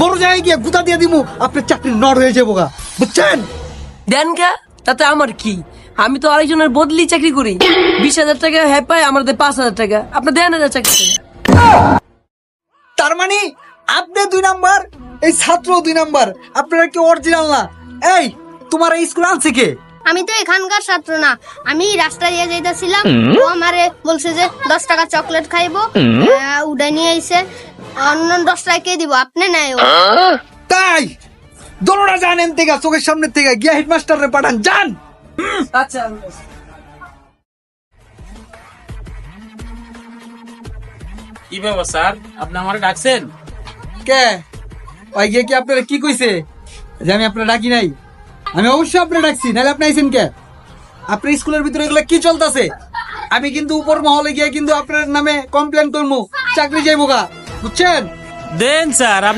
বড় জায়গায় গিয়ে গুতা দিয়ে দিমু, আপনার চাকরি নড় হয়ে যাবো গা, বুঝছেন? দেন কা, তাতে আমার কি? আমি তো আরেকজনের বদলি চাকরি করি। 20,000 টাকা হ্যাঁ পাই, আমার 5,000 টাকা। আপনার দেন হাজার চাকরি। তার মানে আপনি 2 নাম্বার, এই ছাত্র 2 নাম্বার, আপনারা কি অরিজিনাল না? এই তোমার এই স্কুল আনছে কে? আমি তো এখানকার ছাত্র না, আমি রাস্তা দিয়ে যাইতেছিলাম, ও আমারে বলছে যে 10 টাকা চকলেট খাইবো, উড়ে নিয়ে আইছে। অন্য 10 টাকা কে দিব? আপনি নাই ও। তাই দোলনা জানেন থেকে চোখের সামনে থেকে গিয়া হেডমাস্টারে পাঠান, যান। আচ্ছা, কি ব্যাপার স্যার, আপনি আমারে ডাকছেন? কে ওই গিয়ে কি আপনারা কি কইছে যে আমি আপনারা ডাকি নাই? আমি অবশ্যই আপনারা ডাকছি, নাহলে আপনি আইছেন কে? আপনার স্কুলের ভিতরে এগুলা কি চলতেছে? আমি কিন্তু উপর মহলে গিয়ে কিন্তু আপনার নামে কমপ্লেন করবো, চাকরি যাইবো গা, বুঝছেন? দেন স্যার।